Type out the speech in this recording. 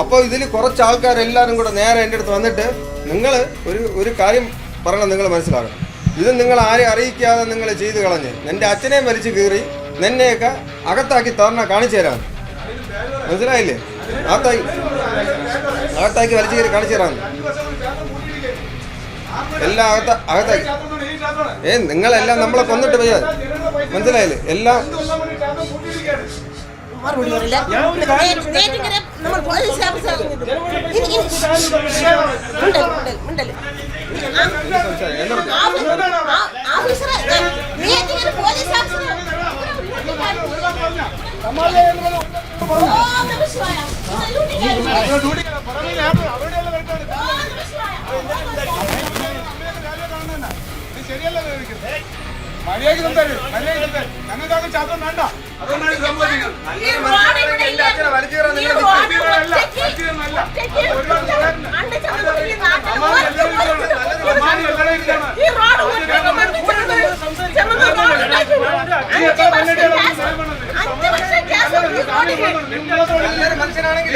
അപ്പോൾ ഇതിൽ കുറച്ച് ആൾക്കാരെല്ലാവരും കൂടെ നേരെ എൻ്റെ അടുത്ത് വന്നിട്ട് നിങ്ങൾ ഒരു കാര്യം പറയണം, നിങ്ങൾ മനസ്സിലാക്കണം. ഇത് നിങ്ങൾ ആരെ അറിയിക്കാതെ നിങ്ങൾ ചെയ്ത് കളഞ്ഞ് എൻ്റെ അച്ഛനെയും വലിച്ചു കീറി നിന്നെയൊക്കെ അകത്താക്കി തരണ കാണിച്ചു തരാം. മനസ്സിലായില്ലേ? അകത്താക്കി വലിച്ചു കയറി കാണിച്ചു തരാം. എല്ലാം അകത്താക്കി നിങ്ങളെല്ലാം നമ്മളെ കൊന്നിട്ട് പോയാ. മനസ്സിലായില്ലേ? എല്ലാം മറുപടി പറയില്ല. നമ്മൾ പോലീസ് മര്യാദ ഞങ്ങൾക്കാണ് ചാത്തം വേണ്ട. അതുകൊണ്ടാണ് മനുഷ്യനാണെങ്കിൽ